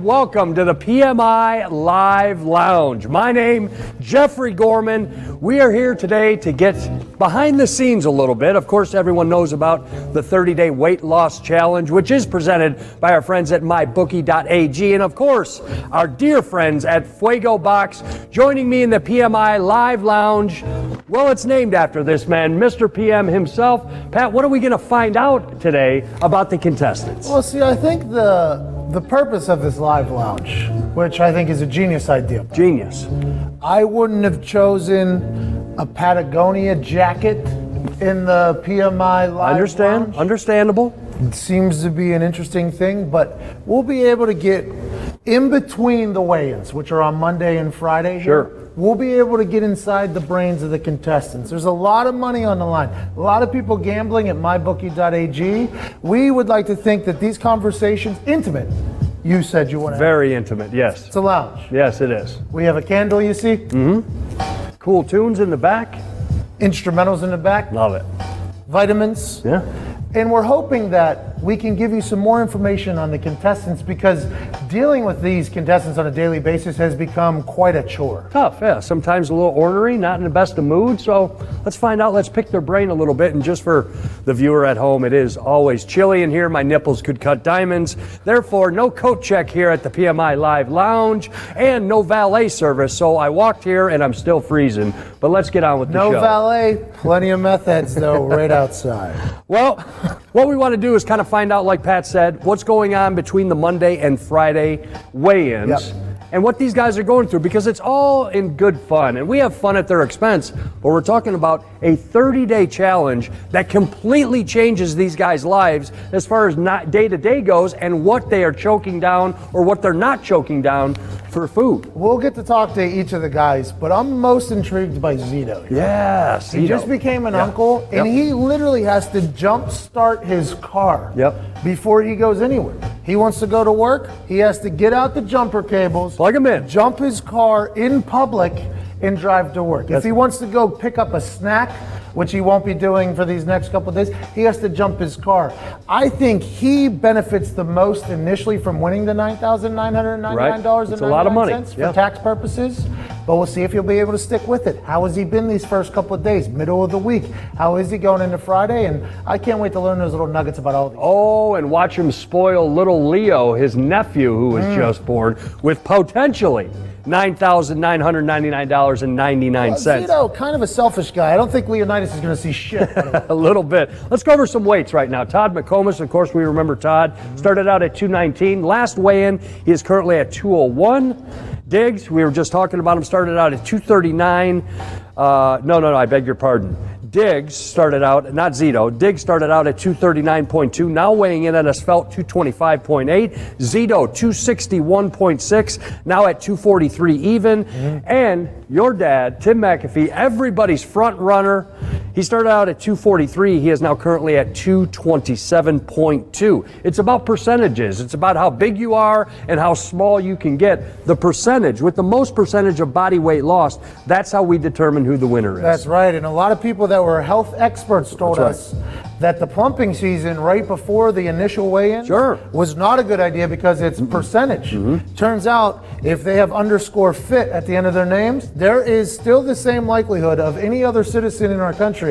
Welcome to the PMI Live Lounge. My name, Jeffrey Gorman. We are here today to get behind the scenes a little bit. Of course, everyone knows about the 30-day weight loss challenge, which is presented by our friends at mybookie.ag. And of course, our dear friends at Fuego Box. Joining me in the PMI Live Lounge, well, it's named after this man, Mr. PM himself. Pat, what are we going to find out today about the contestants? Well, see, I think the purpose of this live lounge, which I think is a genius idea. Genius. I wouldn't have chosen a Patagonia jacket in the PMI live lounge. Understandable. It seems to be an interesting thing, but we'll be able to get in between the weigh-ins, which are on Monday and Friday here. Sure. We'll be able to get inside the brains of the contestants. There's a lot of money on the line. A lot of people gambling at mybookie.ag. We would like to think that these conversations, intimate, you said you want to Very intimate, yes. It's a lounge. Yes, it is. We have a candle, you see? Mm-hmm. Cool tunes in the back. Instrumentals in the back. Love it. Vitamins. Yeah. And we're hoping that we can give you some more information on the contestants, because dealing with these contestants on a daily basis has become quite a chore. Tough, yeah. Sometimes a little ornery, not in the best of moods. So let's find out. Let's pick their brain a little bit. And just for the viewer at home, it is always chilly in here. My nipples could cut diamonds. Therefore, no coat check here at the PMI Live Lounge and no valet service. So I walked here and I'm still freezing. But let's get on with the show. No valet, plenty of meth heads though, right outside. Well, what we want to do is kind of find out, like Pat said, what's going on between the Monday and Friday weigh-ins. Yep. And what these guys are going through, because it's all in good fun, and we have fun at their expense, but we're talking about a 30-day challenge that completely changes these guys' lives as far as not day-to-day goes, and what they are choking down or what they're not choking down for food. We'll get to talk to each of the guys, but I'm most intrigued by Zito here. Yes. He just became an uncle, and he literally has to jump start his car before he goes anywhere. He wants to go to work, he has to get out the jumper cables, plug him in, jump his car in public, and drive to work. If he wants to go pick up a snack, which he won't be doing for these next couple of days, he has to jump his car. I think he benefits the most initially from winning the $9,999.99 It's a lot of money for tax purposes, but we'll see if he'll be able to stick with it. How has he been these first couple of days, middle of the week? How is he going into Friday? And I can't wait to learn those little nuggets about all of these. Oh, and watch him spoil little Leo, his nephew, who was just born, with potentially $9,999.99. Zito, kind of a selfish guy. I don't think Leonidas is going to see shit. A little bit. Let's go over some weights right now. Todd McComas, of course, we remember Todd, started out at 219. Last weigh-in, he is currently at 201. Diggs, we were just talking about him, started out at 239. No, I beg your pardon. Diggs started out, not Zito, Diggs started out at 239.2, now weighing in at a svelte 225.8. Zito, 261.6, now at 243 even. And your dad, Tim McAfee, everybody's front runner, he started out at 243. He is now currently at 227.2. It's about percentages. It's about how big you are and how small you can get. The percentage, with the most percentage of body weight lost, that's how we determine who the winner is. That's right. And a lot of people that were health experts told us that the plumping season right before the initial weigh-in was not a good idea because it's percentage. Turns out if they have underscore fit at the end of their names, there is still the same likelihood of any other citizen in our country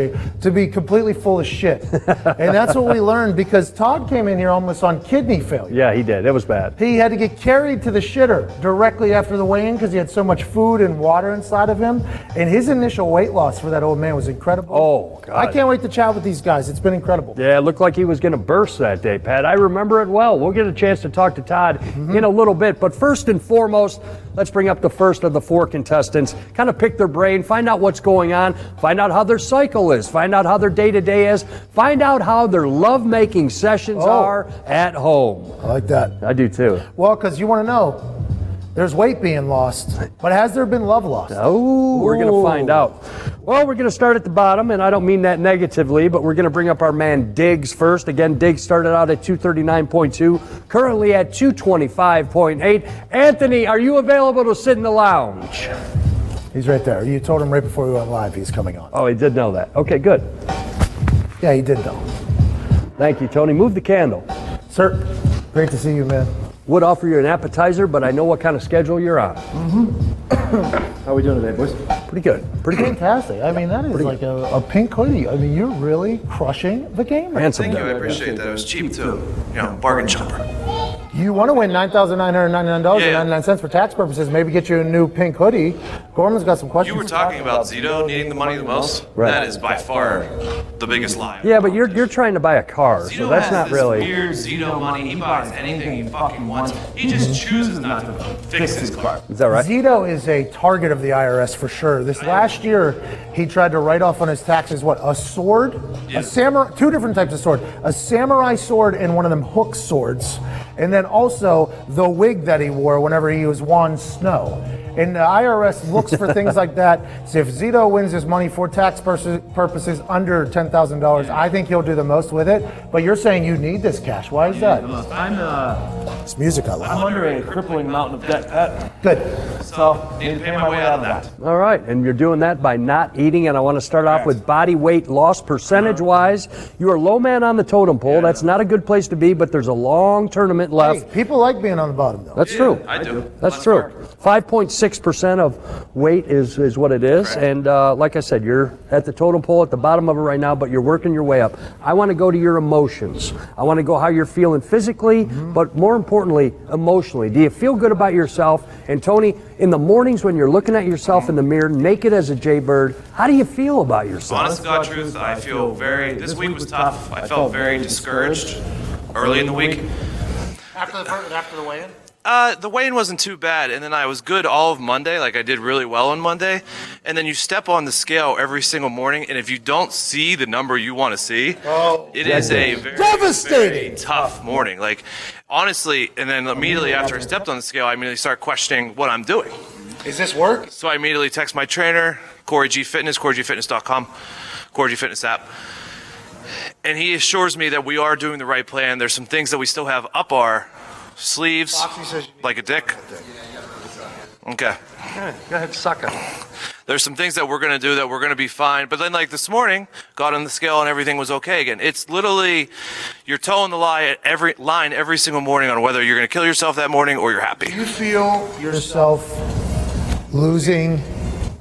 to be completely full of shit. And that's what we learned, because Todd came in here almost on kidney failure. Yeah, he did. It was bad. He had to get carried to the shitter directly after the weigh-in because he had so much food and water inside of him. And his initial weight loss for that old man was incredible. Oh, God. I can't wait to chat with these guys. It's been incredible. Yeah, it looked like he was going to burst that day, Pat. I remember it well. We'll get a chance to talk to Todd in a little bit. But first and foremost, let's bring up the first of the four contestants, kind of pick their brain, find out what's going on, find out how their cycle is, find out how their day-to-day is, find out how their love-making sessions are at home. I like that. I do too. Well, because you want to know, there's weight being lost, but has there been love lost? Oh, we're going to find out. Well, we're going to start at the bottom, and I don't mean that negatively, but we're going to bring up our man Diggs first. Again, Diggs started out at 239.2, currently at 225.8. Anthony, are you available to sit in the lounge? He's right there. You told him right before we went live he's coming on. Oh, he did know that. Okay, good. Yeah, he did know. Thank you, Tony. Move the candle. Sir, great to see you, man. would offer you an appetizer, but I know what kind of schedule you're on. How are we doing today, boys? Pretty good. Pretty good. Fantastic. I mean, that is like a pink hoodie. I mean, you're really crushing the game. Handsome. Thank you, I appreciate that. It was cheap too. Bargain shopper. You want to win $9,999.99 for tax purposes, maybe get you a new pink hoodie. Gorman's got some questions. You were talking about Zito needing the money the most. Right. That is by far the biggest lie. Yeah, but you're trying to buy a car, so Zito that's has not this really. weird Zito money. He buys anything he fucking wants. He just chooses not to fix his car. Is that right? Zito is a target of the IRS for sure. This last year, he tried to write off on his taxes, a sword? Yeah. A samurai, two different types of sword. A samurai sword and one of them hook swords. And then also the wig that he wore whenever he was Jon Snow. And the IRS looks for things like that. So if Zito wins his money for tax purposes under $10,000, I think he'll do the most with it. But you're saying you need this cash. Why is that? It's music I love. I'm under a crippling mountain of debt, Pat. Good. So, need to pay my way out of that. All right, and you're doing that by not eating, and I want to start off with body weight loss percentage-wise. You are low man on the totem pole. That's not a good place to be, but there's a long tournament left. Hey, people like being on the bottom, though. That's true. I do. That's true. 5.6% of weight is what it is. Correct. And like I said, you're at the totem pole at the bottom of it right now, but you're working your way up. I want to go to your emotions. I want to go how you're feeling physically, but more importantly, emotionally. Do you feel good about yourself? And Tony, in the mornings when you're looking at yourself in the mirror, naked as a jaybird, how do you feel about yourself? Honest to God truth, I feel this week was tough. I felt very discouraged early in the week. After the weigh-in? The weigh-in wasn't too bad, and then I was good all of Monday. Like, I did really well on Monday. And then you step on the scale every single morning, and if you don't see the number you want to see, it is a very, devastating, very tough morning. Like, honestly, and then immediately after I stepped on the scale, I immediately start questioning what I'm doing. Is this work? So I immediately text my trainer, Corey G Fitness, CoreyGFitness.com, Corey G Fitness app. And he assures me that we are doing the right plan. There's some things that we still have up our sleeves, like a dick. Okay. Go ahead, suck it. There's some things that we're going to do that we're going to be fine. But then, like this morning, got on the scale and everything was okay again. It's literally, you're towing the line every single morning on whether you're going to kill yourself that morning or you're happy. Do you feel yourself losing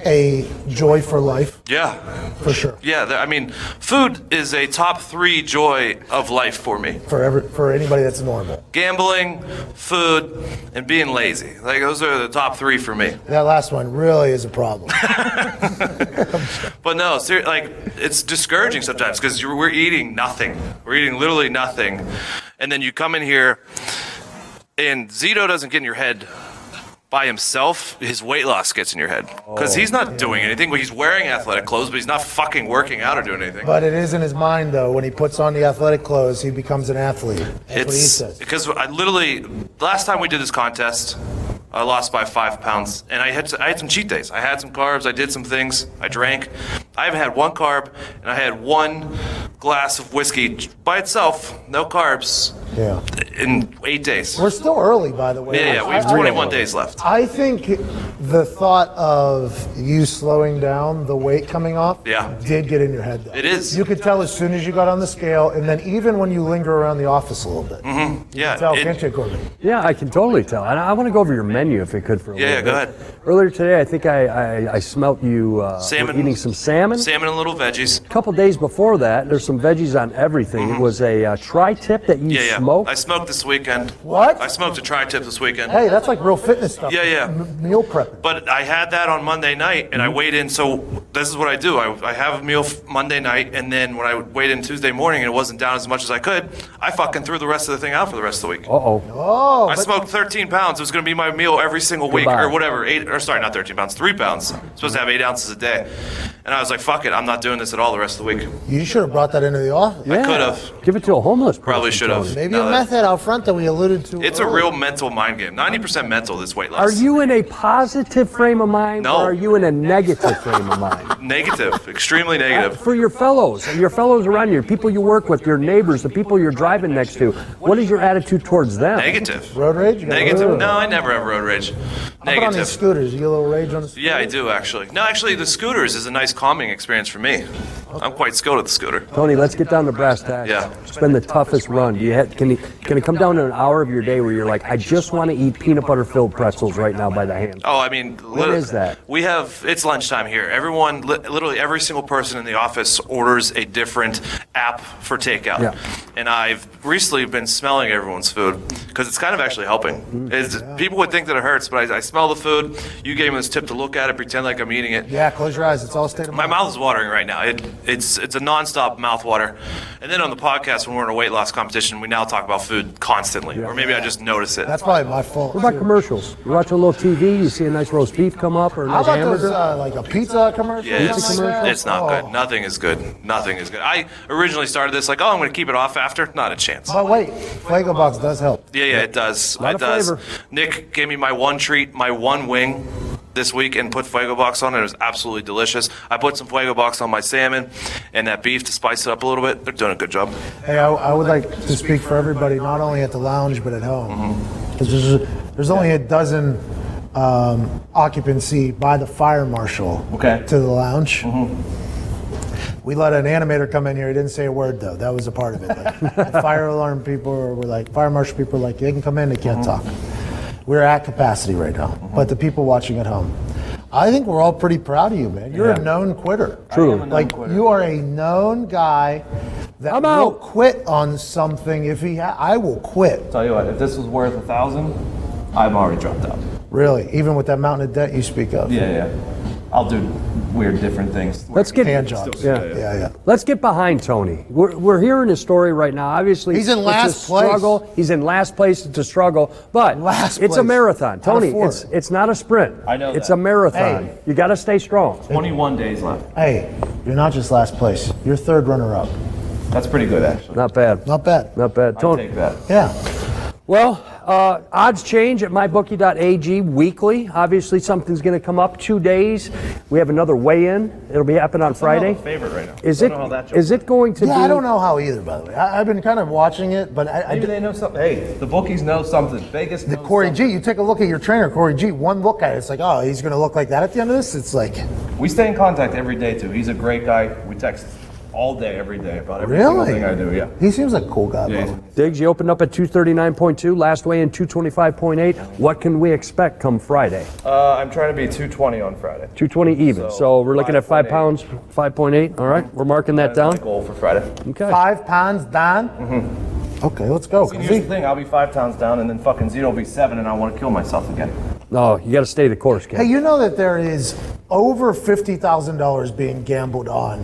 a joy for life? Yeah. For sure. Yeah, I mean, food is a top 3 joy of life for me. For anybody that's normal. Gambling, food, and being lazy. Like, those are the top 3 for me. That last one really is a problem. But no, like, it's discouraging sometimes because we're eating nothing. We're eating literally nothing. And then you come in here, and Zito doesn't get in your head by himself. His weight loss gets in your head because he's not doing anything. He's wearing athletic clothes, but he's not fucking working out or doing anything. But it is in his mind, though. When he puts on the athletic clothes, he becomes an athlete. That's what he says. Because last time we did this contest, I lost by 5 pounds, and I had some cheat days. I had some carbs, I did some things, I drank. I haven't had one carb, and I had one glass of whiskey by itself, no carbs, in 8 days. We're still early, by the way. Yeah, we have 21 days left. I think the thought of you slowing down, the weight coming off, did get in your head, though. It is. You could tell as soon as you got on the scale, and then even when you linger around the office a little bit. Mm-hmm. Yeah. Tell, can't you, Gorman? Yeah, I can totally tell. And I want to go over your menu if it could for a little bit. Yeah, go ahead. Earlier today, I think I smelt you eating some salmon. Salmon and little veggies. A couple days before that, there's some veggies on everything. It was a tri-tip that you smoked. I smoked this weekend. What? I smoked a tri-tip this weekend. Hey, that's like real fitness stuff. Yeah. Meal prepping. But I had that on Monday night, and I weighed in. So this is what I do. I have a meal Monday night, and then when I weighed in Tuesday morning and it wasn't down as much as I could, I fucking threw the rest of the thing out for the rest of the week. I smoked 13 pounds. It was going to be my meal every single week, or whatever. 13 pounds, 3 pounds. I'm supposed to have 8 ounces a day. And I was like, fuck it, I'm not doing this at all the rest of the week. You should have brought that into the office. Yeah. I could have. Give it to a homeless person. Probably should have. Maybe a method out front that we alluded to. It's a real mental mind game. 90% mental, this weight loss. Are you in a positive frame of mind, No. or are you in a negative frame of mind? Negative, extremely negative. For your fellows around you, people you work with, your neighbors, the people you're driving next to, what is your attitude towards them? Negative. Road rage? Negative. No, I never have road rage. How about on these Negative. scooters? You get a little rage on the scooters? Yeah, I do actually. No, actually, the scooters is a nice calming experience for me. I'm quite skilled at the scooter. Tony, let's get down to brass tacks. Yeah. It's been the toughest run. Can it come down to an hour of your day where you're like, I just want to eat peanut butter filled pretzels right now by the hand? Oh, I mean, What is that? It's lunchtime here. Everyone, literally every single person in the office orders a different app for takeout. Yeah. And I've recently been smelling everyone's food because it's kind of actually helping. People would think that it hurts, but I smell the food. You gave me this tip to look at it, pretend like I'm eating it. Yeah, close your eyes. It's all state of My mind. mouth is watering right now. It's a nonstop mouth water. And then on the podcast, when we're in a weight loss competition, we now talk about food constantly. Or maybe I just notice it. That's probably my fault. What about too. commercials? You watch a little TV, you see a nice roast beef come up or a How nice about hamburger. those, like a pizza commercial? Yeah, or something like that? it's not good. Nothing is good. Nothing is good. I originally started this like, I'm going to keep it off after. Not a chance. But wait, Fuego Box does help. Yeah, it does. Lot It of does. flavor. Nick gave me my one treat, my one wing this week and put Fuego Box on it. It was absolutely delicious. I put some Fuego Box on my salmon and that beef to spice it up a little bit. They're doing a good job. Hey, I would like to speak for everybody, not only at the lounge, but at home. 'Cause there's only a dozen occupancy by the fire marshal to the lounge. We let an animator come in here. He didn't say a word, though. That was a part of it. Like, the fire alarm people were like, fire marshal people are like, they can come in, they can't talk. We're at capacity right now. But the people watching at home, I think we're all pretty proud of you, man. You're a known quitter. True. Like, you are a known guy that I'm will out. quit on something if I will quit. Tell you what, if this was worth 1,000, I'm already dropped out. Really, even with that mountain of debt you speak of. Yeah. I'll do weird different things. Let's get Hand jobs. Yeah. Let's get behind Tony. We're hearing his story right now. Obviously, He's in it's last a place. struggle. He's in last place. It's a struggle, but Last it's a place. marathon. Out of Tony, 4. it's not a sprint. I know It's that. a marathon. Hey. You got to stay strong. 21 days left. Hey, you're not just last place. You're third runner-up. That's pretty good, actually. Not bad. Not bad. Not bad. I'll Tony. take that. Yeah. Well, odds change at mybookie.ag weekly. Obviously, something's going to come up. 2 days. We have another weigh-in. It'll be happening on Friday. Favorite right now. Is Don't it? know how that Is it going to be? Yeah, I don't know how either, by the way. I've been kind of watching it, but Maybe they know something. Hey, the bookies know something. Vegas knows Corey something. G, you take a look at your trainer, Corey G. One look at it, it's like, oh, he's going to look like that at the end of this. It's like, We stay in contact every day, too. He's a great guy. We text all day, every day about every single really? thing I do, yeah. He seems like a cool guy. Yeah, by the way. Diggs, you opened up at 239.2. Last weigh in 225.8. What can we expect come Friday? I'm trying to be 220 on Friday. 220 even. So we're looking at 5 5.8. pounds, 5.8. All right, we're marking that That's my down. goal for Friday. Okay. 5 pounds down. Okay, let's go. Here's the thing, I'll be 5 pounds down, and then fucking Zito will be 7, and I want to kill myself again. No, you got to stay the course, kid. Hey, you know that there is over $50,000 being gambled on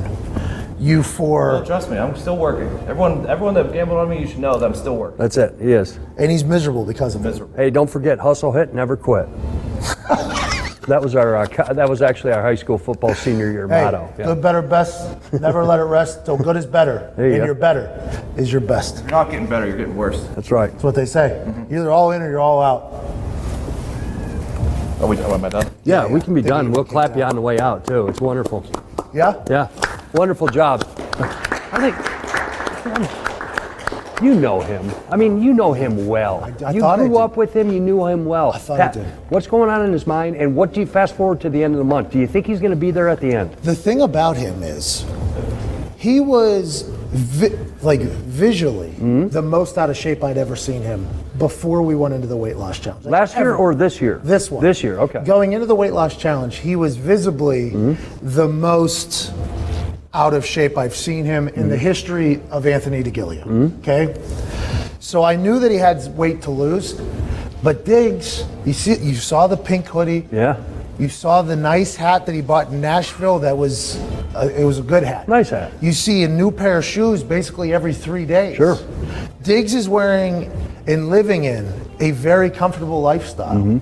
you for, Trust me, I'm still working. Everyone that gambled on me, you should know that I'm still working. That's it. He is. and he's miserable because of it. Miserable. Hey, don't forget, hustle, hit, never quit. That was our. That was actually our high school football senior year Hey, motto. Yeah. good, better, best. Never let it rest till good is better. There you and go. your better is your best. You're not getting better, you're getting worse. That's right. That's what they say. You're either all in or you're all out. Am I done? Yeah, we can be done. We'll clap you on the way out too. It's wonderful. Yeah? Yeah, wonderful job. I think you know him. I mean, you know him well. I you thought I grew did. up with him. You knew him well. I thought I did. What's going on in his mind, and what do you fast forward to the end of the month? Do you think he's going to be there at the end? The thing about him is he was visually the most out of shape I'd ever seen him before we went into the weight loss challenge. Like, Last year ever. or this year? This one. This year. Okay. Going into the weight loss challenge, he was visibly the most out of shape I've seen him in the history of Anthony DeGillia. Okay? So I knew that he had weight to lose, but Diggs, you saw the pink hoodie. Yeah. You saw the nice hat that he bought in Nashville. It was a good hat. Nice hat. You see a new pair of shoes basically every 3 days. Sure. Diggs is wearing and living in a very comfortable lifestyle.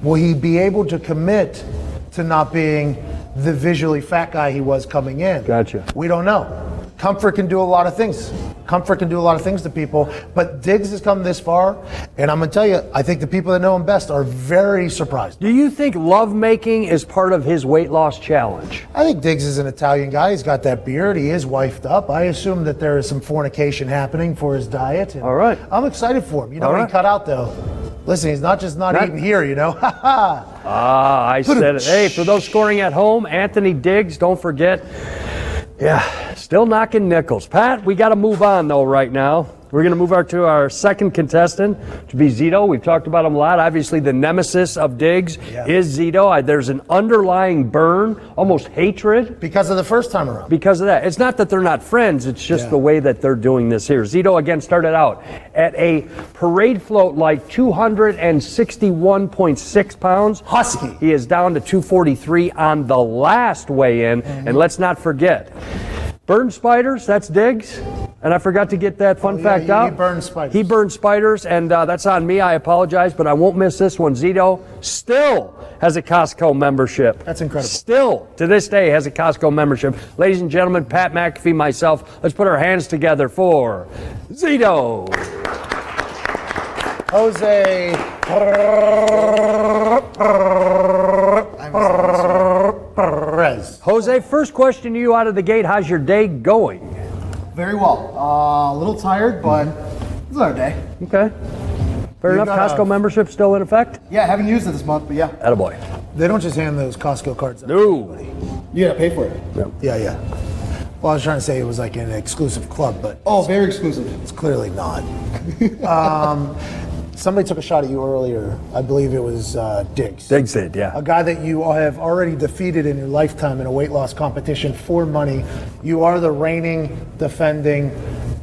Will he be able to commit to not being the visually fat guy he was coming in? Gotcha. We don't know. Comfort can do a lot of things. Comfort can do a lot of things to people, but Diggs has come this far, and I'm gonna tell you, I think the people that know him best are very surprised. Do you think lovemaking is part of his weight loss challenge? I think Diggs is an Italian guy. He's got that beard. He is wifed up. I assume that there is some fornication happening for his diet. And All right. I'm excited for him. You know All what right. he cut out, though? Listen, he's not just not eating here, you know? I said it. Hey, for those scoring at home, Anthony Diggs, don't forget, Yeah, still knocking nickels. Pat, we got to move on though right now. We're going to move to our second contestant, to be Zito. We've talked about him a lot. Obviously, the nemesis of Diggs is Zito. There's an underlying burn, almost hatred. Because of the first time around. Because of that. It's not that they're not friends. It's just the way that they're doing this here. Zito, again, started out at a parade float like 261.6 pounds. Husky. He is down to 243 on the last weigh-in. And let's not forget, burn spiders, that's Diggs. And I forgot to get that fun fact out. He burned spiders. He burned spiders, and that's on me. I apologize, but I won't miss this one. Zito still has a Costco membership. That's incredible. Still, to this day, has a Costco membership. Ladies and gentlemen, Pat McAfee, myself, let's put our hands together for Zito. Jose Perez. Jose, first question to you out of the gate. How's your day going? Very well. A little tired, but it's another day. Okay. Fair enough. Costco membership still in effect? Yeah, I haven't used it this month, but yeah. Attaboy. They don't just hand those Costco cards out. No. You gotta pay for it. Yeah. Well, I was trying to say it was like an exclusive club, but Oh, very exclusive. it's clearly not. Somebody took a shot at you earlier. I believe it was Diggs. Diggs did, yeah. A guy that you have already defeated in your lifetime in a weight loss competition for money. You are the reigning, defending,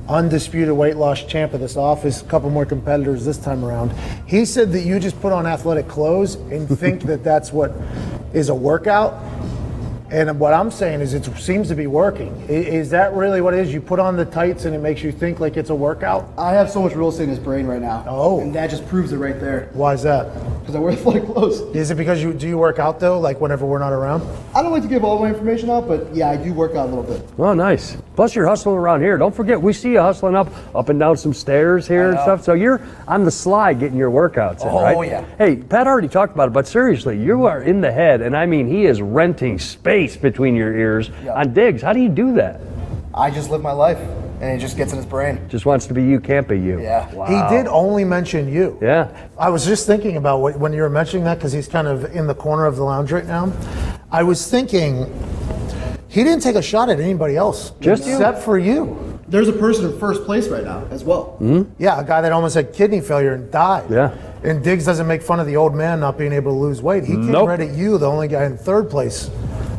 undisputed weight loss champ of this office. A couple more competitors this time around. He said that you just put on athletic clothes and think that that's what is a workout. And what I'm saying is it seems to be working. Is that really what it is? You put on the tights and it makes you think like it's a workout? I have so much real estate in his brain right now. Oh. And that just proves it right there. Why is that? Because I wear athletic clothes. Is it because do you work out though, like whenever we're not around? I don't like to give all my information out, but yeah, I do work out a little bit. Well, nice. Plus, you're hustling around here. Don't forget, we see you hustling up and down some stairs here and stuff. So you're on the slide getting your workouts in, right? Oh, yeah. Hey, Pat already talked about it, but seriously, you are in the head, and I mean, he is renting space between your ears on Diggs. How do you do that? I just live my life, and it just gets in his brain. Just wants to be you, can't be you. Yeah. Wow. He did only mention you. Yeah. I was just thinking about when you were mentioning that because he's kind of in the corner of the lounge right now. I was thinking he didn't take a shot at anybody else. Just you? Except for you. There's a person in first place right now as well. Yeah, a guy that almost had kidney failure and died. Yeah. And Diggs doesn't make fun of the old man not being able to lose weight. He came right at you, the only guy in third place.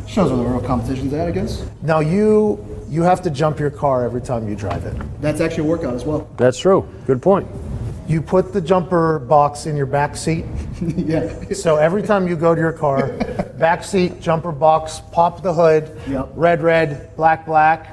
Shows where the real competition's at, I guess. Now you have to jump your car every time you drive it. That's actually a workout as well. That's true. Good point. You put the jumper box in your back seat. Yeah. So every time you go to your car, back seat, jumper box, pop the hood, Yep. red, black.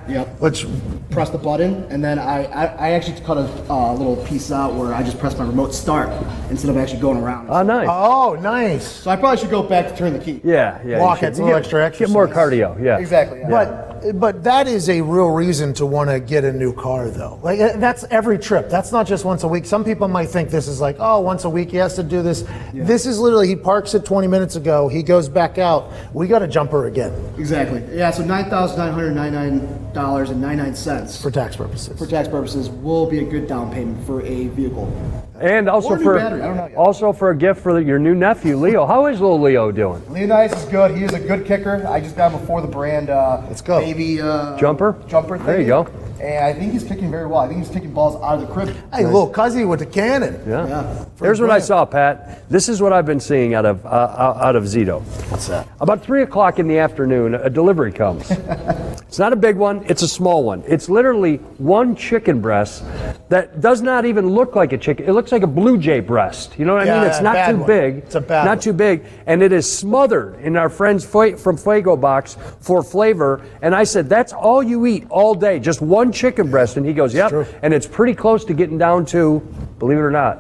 Yep. Which Press the button, and then I actually cut a little piece out where I just press my remote start instead of actually going around. Oh, nice. Oh, nice. So I probably should go back to turn the key. Yeah. Walk you it, should a little extra exercise. Get more cardio. Yeah. Exactly. Yeah. But that is a real reason to want to get a new car, though. Like that's every trip. That's not just once a week. Some people might think this is like, oh, once a week he has to do this. Yeah. This is literally he parks it 20 minutes ago. He goes back out. We got to jumper again Exactly. Yeah. So $9,999.99 for tax purposes. for tax purposes will be a good down payment for a vehicle. And also Or a new for battery, I don't know yet. also for a gift for your new nephew, Leo. How is little Leo doing? Leonidas is good. He is a good kicker. I just got him before the brand Let's go. baby Jumper? Jumper. There you thingy. go. And I think he's kicking very well. I think he's kicking balls out of the crib. Hey, little Cuzzy with the cannon. Yeah. Yeah. Here's what I Grant. saw, Pat. This is what I've been seeing out of Zito. What's that? About 3 o'clock in the afternoon, a delivery comes. It's not a big one. It's a small one. It's literally one chicken breast that does not even look like a chicken. It looks like a blue jay breast. You know what I Yeah, mean? It's not bad too one. big. It's a bad Not one. too big. And it is smothered in our friends from Fuego Box for flavor. And I said, that's all you eat all day, just one chicken breast. And he goes, yep. true. And it's pretty close to getting down to, believe it or not,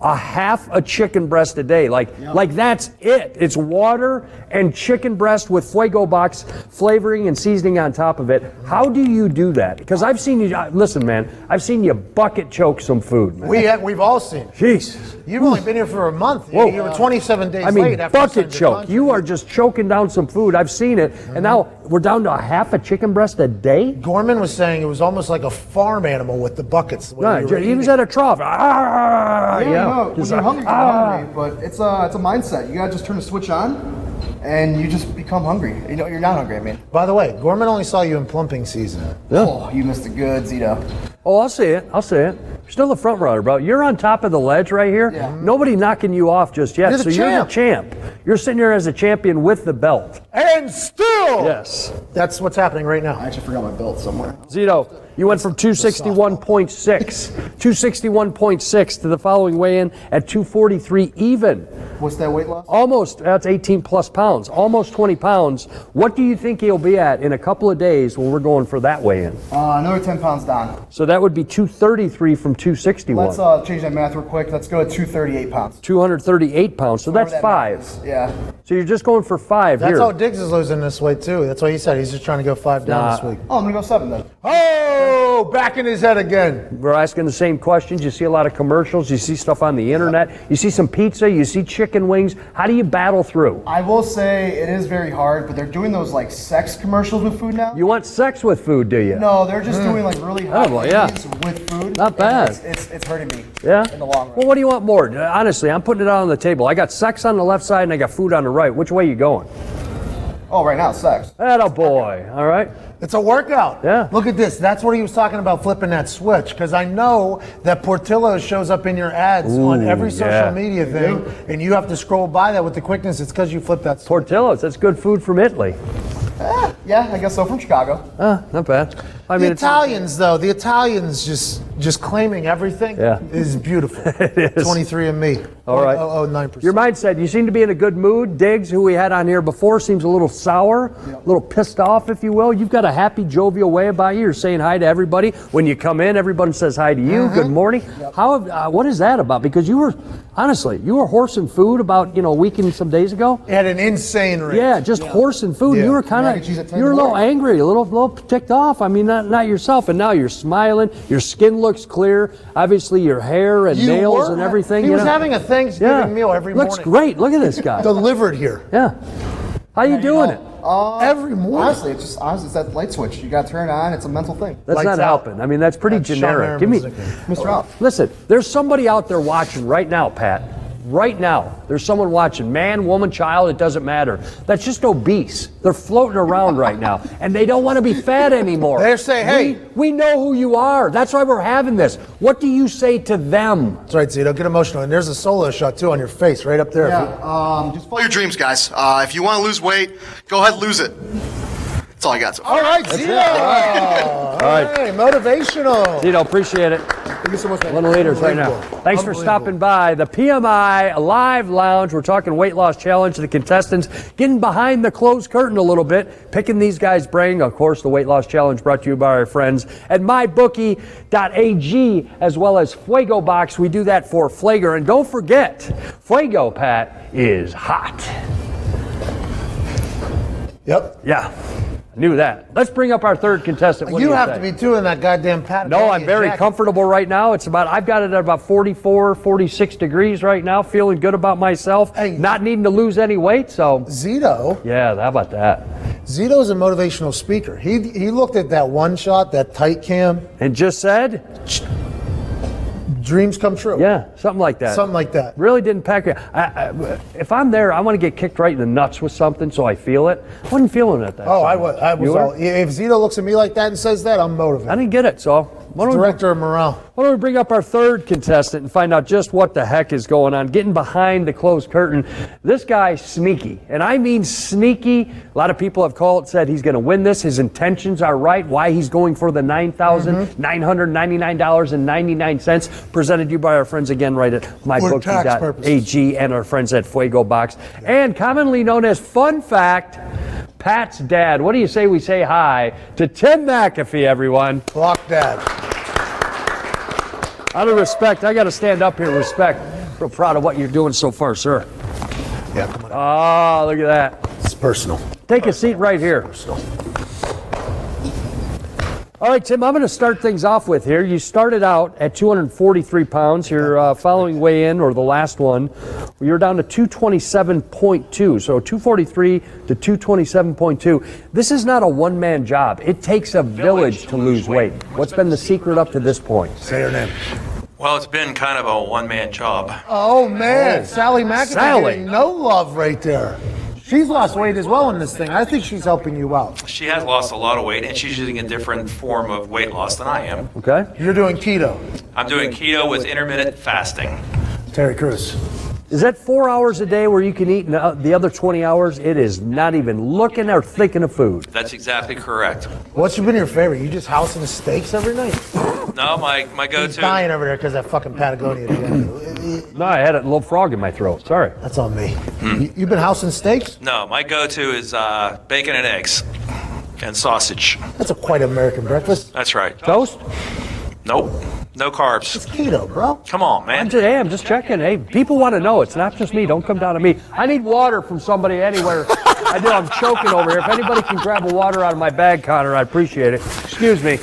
a half a chicken breast a day. Like that's it. It's water and chicken breast with Fuego Box flavoring and seasoning on top of it. How do you do that? Because I've seen you, listen, man, I've seen you bucket choke some food, man. We've all seen it. Jesus. You've only been here for a month. Whoa. You were 27 days I mean, late after bucket choke. You are just choking down some food. I've seen it. And now we're down to a half a chicken breast a day? Gorman was saying it was almost like a farm animal with the buckets. the way No, you were he was eating. at a trough. Yeah, no, when Just you're like, hungry, you're hungry. But it's a mindset. You gotta just turn the switch on, and you just become hungry. You know, you're not hungry, I mean. By the way, Gorman only saw you in plumping season. Oh, you missed the goods, Zito. Oh, I'll see it. You're still the front runner, bro. You're on top of the ledge right here. Yeah. Nobody knocking you off just yet. You're the You're the champ. You're sitting here as a champion with the belt. And still! Yes. That's what's happening right now. I actually forgot my belt somewhere. Zito, you went from 261.6 to the following weigh-in at 243 even. What's that weight loss? Almost, that's 18 plus pounds, almost 20 pounds. What do you think he'll be at in a couple of days when we're going for that weigh-in? Another 10 pounds down. So that would be 233 from 261. Let's change that math real quick. Let's go at 238 pounds. 238 pounds, so that's That 5. math is. Yeah. So you're just going for 5 That's here. how Diggs is losing this weight, too. That's what he said. He's just trying to go 5 down this week. Oh, I'm going to go 7 then. Oh, back in his head again. We're asking the same questions. You see a lot of commercials. You see stuff on the internet. You see some pizza. You see chicken wings. How do you battle through? I will say it is very hard, but they're doing those like sex commercials with food now. You want sex with food, do you? No, they're just doing like really hot well, yeah. things with food. Not bad. And It's hurting me. Yeah? In the long run. Well, what do you want more? Honestly, I'm putting it out on the table. I got sex on the left side and I got food on the right. Which way you going? Oh, right now, sex. Atta boy. All right. It's a workout. Yeah. Look at this. That's what he was talking about, flipping that switch. Because I know that Portillo's shows up in your ads on every social media thing, and you have to scroll by that with the quickness. It's because you flip that switch. Portillo's. That's good food from Italy. Yeah, I guess so, from Chicago. Not bad. I The mean, Italians, though, the Italians just claiming everything is beautiful. It is. 23andMe. All right. 0.009%. Your mindset, you seem to be in a good mood. Diggs, who we had on here before, seems a little sour, a little pissed off, if you will. You've got a happy, jovial way about you. You're saying hi to everybody. When you come in, everyone says hi to you. Good morning. How? What is that about? Because you were, honestly, you were horsing food about, a week and some days ago. At an insane rate. Yeah, just horsing food. Yeah. You were kind Mac and cheese at of, 10 you were a in the little morning. angry, a little ticked off. I mean, not yourself. And now you're smiling. Your skin looks clear. Obviously, your hair and nails and everything. He was having a Thanksgiving meal every morning. Looks great. Look at this guy. Delivered here. Yeah. How you doing it? Every morning. Honestly, it's that light switch. You got to turn it on. It's a mental thing. That's Lights not out. helping. I mean, that's pretty That's Sean generic. Give me, Merriman's Mr. Out. listen. There's somebody out there watching right now, Pat. Right now, there's someone watching, man, woman, child, it doesn't matter. That's just obese. They're floating around right now, and they don't want to be fat anymore. They say, hey. We know who you are. That's why we're having this. What do you say to them? That's right, Zito. Get emotional. And there's a solo shot, too, on your face, right up there. Yeah, just follow your dreams, guys. If you want to lose weight, go ahead and lose it. That's all I got. All right, Zito. All right. Motivational. Zito, appreciate it. Thank you so much, man. One of the leaders right now. Thanks for stopping by the PMI Live Lounge. We're talking weight loss challenge. The contestants getting behind the closed curtain a little bit, picking these guys' brain. Of course, the weight loss challenge brought to you by our friends at mybookie.ag as well as Fuego Box. We do that for Flager. And don't forget, Fuego, Pat, is hot. Yep. Yeah. Knew that. Let's bring up our third contestant. What do You have say? to be, too, in that goddamn Pat. No, I'm very comfortable right now. I've got it at about 44, 46 degrees right now. Feeling good about myself. Hey. Not needing to lose any weight, so. Zito. Yeah, how about that? Zito's a motivational speaker. He looked at that one shot, that tight cam. And just said? Dreams come true. Yeah, something like that. Something like that. Really didn't pack it. If I'm there, I want to get kicked right in the nuts with something so I feel it. I wasn't feeling it that Oh, time. I was You were? all, if Zito looks at me like that and says that, I'm motivated. I didn't get it, so. Director of morale. Why don't we bring up our third contestant and find out just what the heck is going on, getting behind the closed curtain. This guy's sneaky, and I mean sneaky. A lot of people have said he's going to win this. His intentions are right. Why he's going for the $9,999.99, presented to you by our friends again right at mybookie.ag and our friends at Fuego Box. And commonly known as Fun Fact, Pat's dad. What do you say we say hi to Tim McAfee, everyone? Block Dad. Out of respect, I got to stand up here. Respect. Real proud of what you're doing so far, sir. Yeah, come on. Oh, look at that. It's personal. Take a seat right here. All right, Tim, I'm going to start things off with here. You started out at 243 pounds. Your following weigh-in, or the last one, you're down to 227.2. So 243 to 227.2. This is not a one-man job. It takes a village to lose weight. What's been the secret up to this point? Say her name. Well, it's been kind of a one-man job. Oh, man. Sally McAfee Sally. getting no love right there. She's lost weight as well in this thing. I think she's helping you out. She has lost a lot of weight, and she's using a different form of weight loss than I am. Okay. You're doing keto. I'm doing keto with intermittent fasting. Terry Crews. Is that 4 hours a day where you can eat and the other 20 hours? It is not even looking or thinking of food. That's exactly correct. What's been your favorite? You just housing the steaks every night? No, my He's go-to. dying over there because that fucking Patagonia. No, I had a little frog in my throat. Sorry. That's on me. You've been housing steaks? No, my go-to is bacon and eggs and sausage. That's a quite American breakfast. That's right. Toast? Nope. No carbs. It's keto, bro. Come on, man. I'm just checking. Hey, people want to know. It's not just me. Don't come down to me. I need water from somebody anywhere. I do. I'm choking over here. If anybody can grab a water out of my bag, Connor, I'd appreciate it. Excuse me.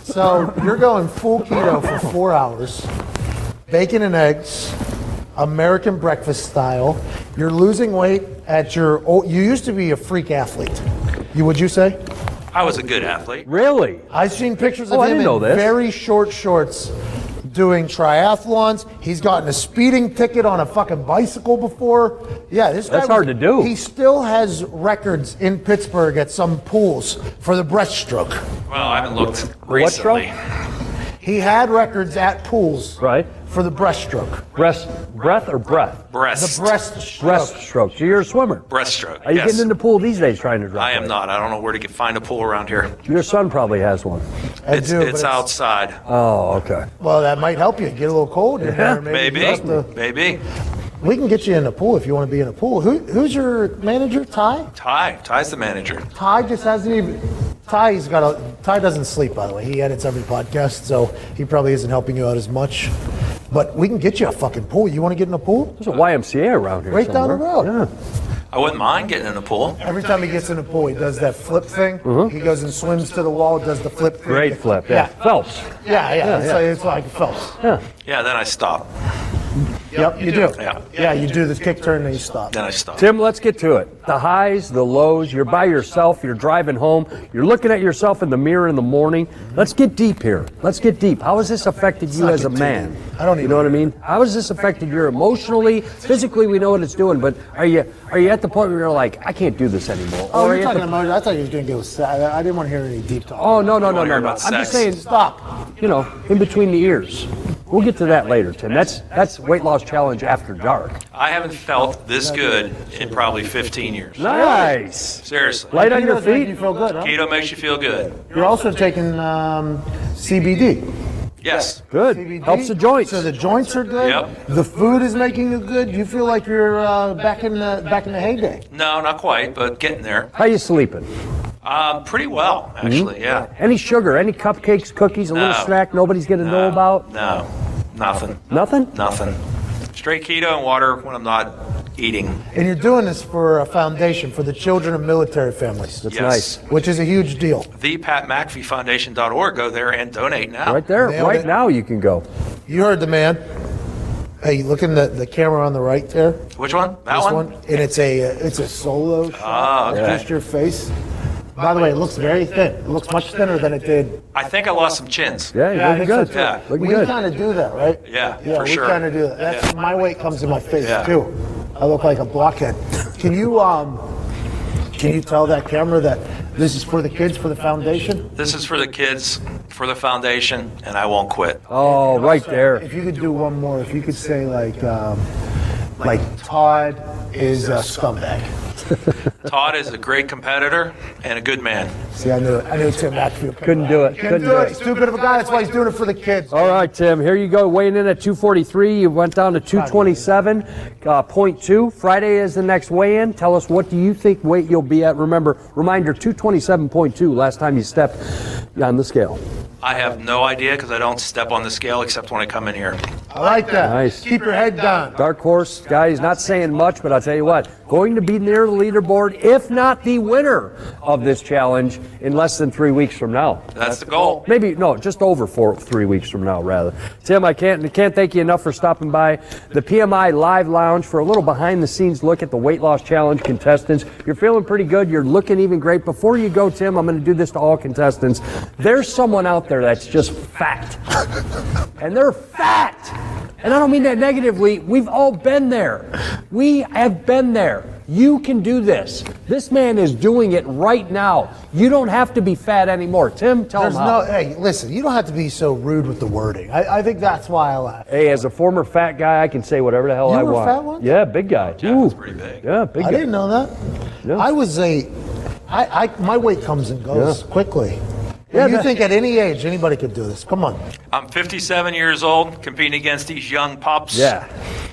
So you're going full keto for 4 hours. Bacon and eggs. American breakfast style. You're losing weight at your... You used to be a freak athlete. Would you say? I was a good athlete. Really? I've seen pictures of I him didn't know in this. very short shorts doing triathlons. He's gotten a speeding ticket on a fucking bicycle before. Yeah, this guy That's hard to do. He still has records in Pittsburgh at some pools for the breaststroke. Well, I haven't looked What stroke? recently. He had records at pools Right. for the breaststroke. Breath or breath? Breast. The breaststroke. Breaststroke. So you're a swimmer. Breaststroke. Are you yes. getting in the pool these days trying to drop I am weight? not. I don't know where to find a pool around here. Your son probably has one. It's outside. Oh, okay. Well, that might help you get a little cold in there. Maybe. Just to- Maybe. we can get you in the pool if you want to be in a pool. Who's your manager? Ty? Ty's the manager. Ty just hasn't even. Ty doesn't sleep, by the way. He edits every podcast, so he probably isn't helping you out as much. But we can get you a fucking pool. You want to get in a pool? There's a YMCA around here Right down the somewhere. road. Yeah. I wouldn't mind getting in a pool. Every time he gets in the pool, he does that flip thing. He goes and swims to the wall, does the flip thing. Great flip. Yeah. Phelps. Yeah. It's like Phelps. Yeah, then I stop. Yep, you do. Yeah. Yeah, you do this kick turn and you stop. Then I stop. Tim, let's get to it. The highs, the lows, you're by yourself, you're driving home, you're looking at yourself in the mirror in the morning. Let's get deep here. Let's get deep. How has this affected you as a man? I don't even You know what I mean? How has this affected you emotionally? Physically, we know what it's doing, but are you at the point where you're like, I can't do this anymore? Oh, Or are you're you at talking the- about. I thought you were going to go sad. I didn't want to hear any deep talk. Oh, no. wanna hear I'm about just sex. saying, Stop. in between the ears. We'll get to that later, Tim. That's Weight Loss Challenge After Dark. I haven't felt this good in probably 15 years. Nice. Seriously. Light on your Keto makes you feet. feel good, huh? Keto makes you feel good. You're also taking CBD. Yes. Good. CBD. Helps the joints. So the joints are good. Yep. The food is making you good. You feel like you're back in the heyday. No, not quite, but getting there. How you sleeping? Pretty well, actually, yeah. Any sugar, any cupcakes, cookies, a little No. snack nobody's going to know about? No, nothing. Nothing? Nothing. Straight keto and water when I'm not eating. And you're doing this for a foundation for the children of military families, That's Yes. nice. which is a huge deal. ThePatMcAfeeFoundation.org. Go there and donate now. Right there. Nailed Right it. now you can go. You heard the man. Hey, look in the camera on the right there. Which one? That This one? one, and it's a solo shot. Ah, okay. Just your face. By the way, it looks very thin. It looks much thinner than it did. I think I lost some chins. Yeah, you're I looking think so good. too. Yeah. Looking We good. kind of do that, right? Yeah, Yeah, for we sure. kind of do that. That's my weight comes in my face Yeah. too. I look like a blockhead. Can you tell that camera that this is for the kids for the foundation? This is for the kids, for the foundation, and I won't quit. Oh, right there. If you could do one more, if you could say like Todd is a scumbag. Todd is a great competitor and a good man. See, I knew Tim McAfee. Couldn't do it. Couldn't do it. He's too good of a guy. That's why he's doing it for the kids. All right, Tim, here you go. Weighing in at 243. You went down to 227.2. Friday is the next weigh-in. Tell us, what do you think weight you'll be at? Reminder, 227.2 last time you stepped on the scale. I have no idea because I don't step on the scale except when I come in here. I like that. Nice. Keep your head down. Dark horse guy is not saying much, but I'll tell you what, going to be near the leaderboard, if not the winner of this challenge, in less than 3 weeks from now. That's the goal. Maybe, no, just over 3 weeks from now, rather. Tim, I can't thank you enough for stopping by the PMI Live Lounge for a little behind-the-scenes look at the Weight Loss Challenge contestants. You're feeling pretty good. You're looking even great. Before you go, Tim, I'm going to do this to all contestants. There's someone out there that's just fat. And they're fat. And I don't mean that negatively. We've all been there. We have been there. You can do this. This man is doing it right now. You don't have to be fat anymore. Tim, tell him how. Hey, listen, you don't have to be so rude with the wording. I think that's why I laugh. Hey, as a former fat guy, I can say whatever the hell I You were want. fat once? Yeah, big guy. Jeff is pretty big. Yeah, big guy. I didn't know that. Yeah. My weight comes and goes quickly. Yeah, You think at any age anybody could do this? Come on. I'm 57 years old, competing against these young pups. Yeah.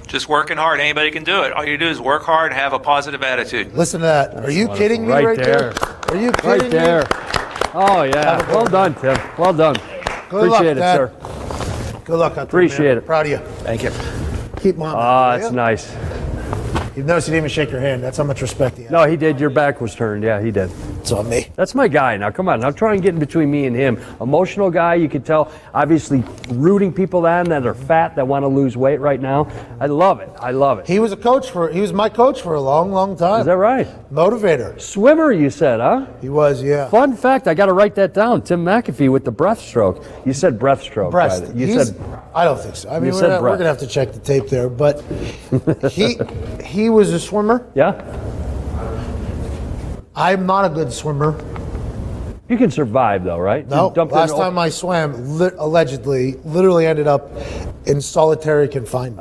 Just working hard. Anybody can do it. All you do is work hard and have a positive attitude. Listen to that. Are you kidding me Right right there? there. Are you Right kidding there. me? Oh, yeah. Well done, Tim. Well done. Good luck, Appreciate it, Dad. sir. Good luck out there, Appreciate man. it. Proud of you. Thank you. Keep mom. Ah, that's nice. You've noticed he didn't even shake your hand. That's how much respect he has. No, he did. Your back was turned. Yeah, he did. It's on me. That's my guy. Now, come on. Now, try and get in between me and him. Emotional guy, you can tell, obviously rooting people on that are fat, that want to lose weight right now. I love it. I love it. He was my coach for a long, long time. Is that right? Motivator. Swimmer, you said, huh? He was, yeah. Fun fact, I got to write that down. Tim McAfee with the breaststroke. You said breaststroke. Breast. Right? You He's- said, I don't think so. I mean, said we're breast. going to have to check the tape there. But he was a swimmer. yeah? I'm not a good swimmer. You can survive, though, right? No. You dumped Last in- time I swam, allegedly, literally ended up in solitary confinement.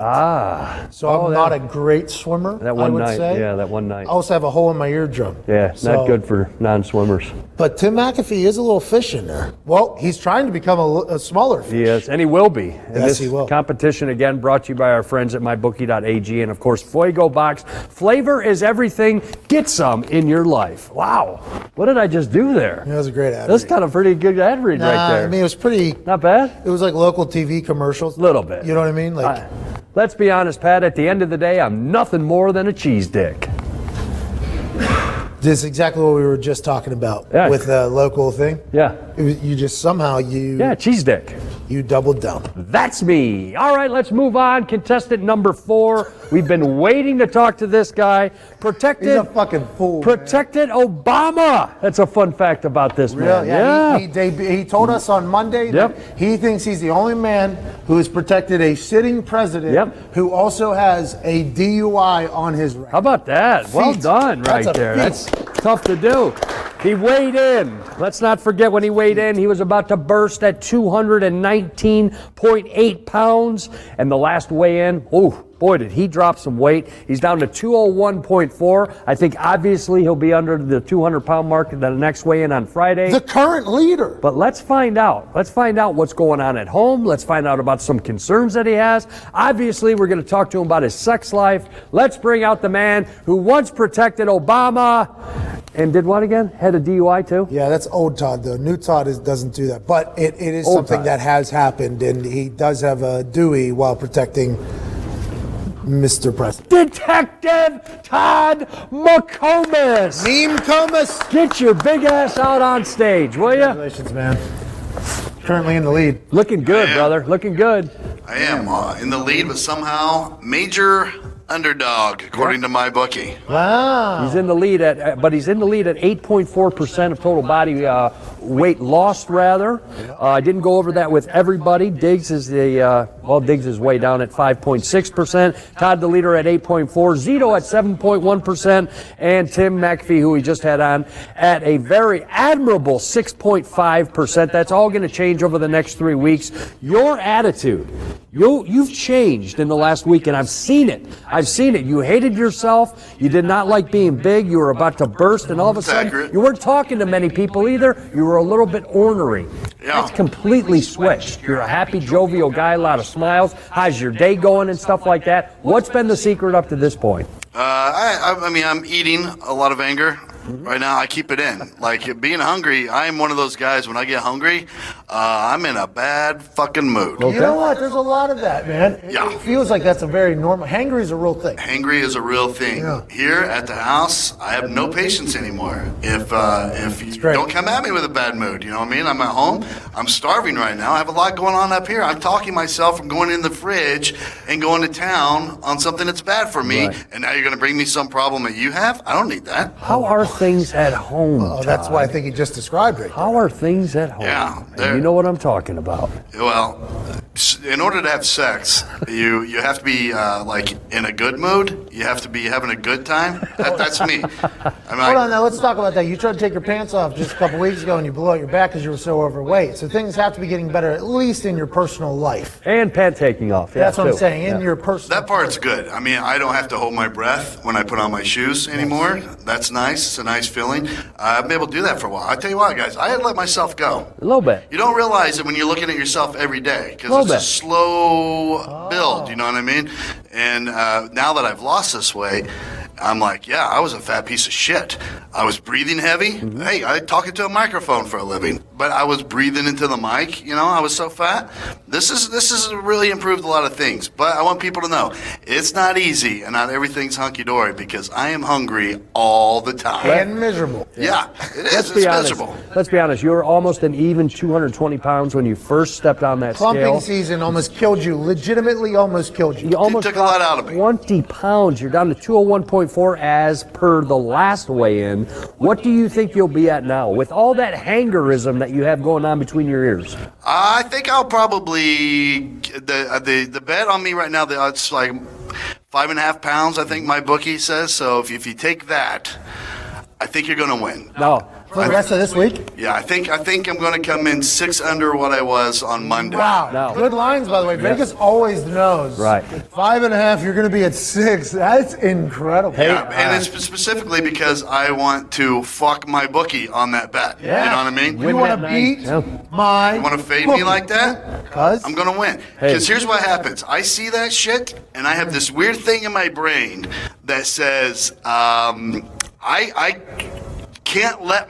So I'm not a great swimmer, That one I would night. say. Yeah, that one night. I also have a hole in my eardrum. Yeah, So- not good for non-swimmers. But Tim McAfee is a little fish in there. Well, he's trying to become a smaller fish. Yes, and he will be. And Yes, this he will. competition, again, brought to you by our friends at mybookie.ag and, of course, Fuego Box. Flavor is everything. Get some in your life. Wow. What did I just do there? That was a great ad That's read. kind of a pretty good ad read right there. I mean, it was pretty. Not bad? It was like local TV commercials. Little bit. You know what I mean? Like, Let's be honest, Pat. At the end of the day, I'm nothing more than a cheese dick. this is exactly what we were just talking about Yeah. with the local thing. Yeah. It was, you just somehow Yeah, cheese dick. you doubled down. That's me. All right, let's move on. Contestant number 4. We've been waiting to talk to this guy. Protected. He's a fucking fool. Protected Obama. That's a fun fact about this man. Yeah. He told us on Monday that Yep. he thinks he's the only man who has protected a sitting president Yep. who also has a DUI on his record. How about that? Well Feat. done right That's a there. feat. That's tough to do. He weighed in. Let's not forget when he weighed in, he was about to burst at 219.8 pounds. And the last weigh-in, oh, boy, did he drop some weight. He's down to 201.4. I think obviously he'll be under the 200-pound mark at the next weigh-in on Friday. The current leader. But let's find out. Let's find out what's going on at home. Let's find out about some concerns that he has. Obviously, we're going to talk to him about his sex life. Let's bring out the man who once protected Obama and did what again? Had a DUI too? Yeah, that's old Todd, though. New Todd doesn't do that. But it is Old something Todd. that has happened, and he does have a Dewey while protecting Mr. President. Detective Todd McComas. Meme Comas. Get your big ass out on stage, will ya? Congratulations, man. Currently in the lead. Looking good, I am. brother. Looking good. I am in the lead, but somehow major underdog, according to my bookie. Wow. He's in the lead but he's in the lead at 8.4% of total body weight lost. Rather, I didn't go over that with everybody. Diggs is Diggs is way down at 5.6%. Todd, the leader, at 8.4%. Zito at 7.1%, and Tim McAfee, who we just had on, at a very admirable 6.5%. That's all going to change over the next 3 weeks. Your attitude. You've changed in the last week, and I've seen it. I've seen it. You hated yourself. You did not like being big. You were about to burst, and all of a sudden, accurate. you weren't talking to many people either. You were a little bit ornery. Yeah. That's completely switched. You're a happy, jovial guy, a lot of smiles. How's your day going and stuff like that? What's been the secret up to this point? I mean, I'm eating a lot of anger right now. I keep it in. Like, being hungry, I'm one of those guys, when I get hungry, I'm in a bad fucking mood. You know what? There's a lot of that, man. Yeah. It feels like that's a very normal. Hangry is a real thing. Hangry is a real thing. Yeah. Here at the house, I have no patience anymore. If you great. don't come at me with a bad mood, you know what I mean? I'm at home. I'm starving right now. I have a lot going on up here. I'm talking myself from going in the fridge and going to town on something that's bad for me. Right. And now you're going to bring me some problem that you have? I don't need that. How are things at home, Oh, that's Todd? what I think he just described right there. How are things at home? Yeah, And they're- you know what I'm talking about. Well, in order to have sex, you have to be like in a good mood. You have to be having a good time. That's me. Hold on, now let's talk about that. You tried to take your pants off just a couple weeks ago and you blew out your back because you were so overweight. So things have to be getting better, at least in your personal life. And pant taking off. That's what I'm saying, in your personal That part's good. I mean, I don't have to hold my breath when I put on my shoes anymore. That's nice. It's a nice feeling. I've been able to do that for a while. I tell you what, guys, I had to let myself go. A little bit. You don't realize it when you're looking at yourself every day because it's a slow build, you know what I mean? And now that I've lost this weight, I'm like, yeah, I was a fat piece of shit. I was breathing heavy. Hey, I talk into a microphone for a living, but I was breathing into the mic. You know, I was so fat. This has really improved a lot of things. But I want people to know it's not easy and not everything's hunky dory because I am hungry all the time and miserable. Yeah, it is. It's miserable. Let's be honest. You were almost an even 220 pounds when you first stepped on that Plumping scale. season almost killed you. Legitimately, almost killed you. You almost took a lot out of me. 20 pounds. You're down to 201.4 as per the last weigh-in. What do you think you'll be at now with all that hangerism that you have going on between your ears? I think I'll probably the bet on me right now. It's like 5.5 pounds. I think my bookie says. So if you take that, I think you're going to win. No. For the rest of this week? Yeah, I think I'm going to come in 6 under what I was on Monday. Wow. No. Good lines, by the way. Vegas always knows. Right. 5.5, you're going to be at 6. That's incredible. Yeah, and it's specifically because I want to fuck my bookie on that bet. Yeah. You know what I mean? You want to beat my You want to fade me like that? Cuz? I'm going to win. Because here's what happens. I see that shit, and I have this weird thing in my brain that says, I can't let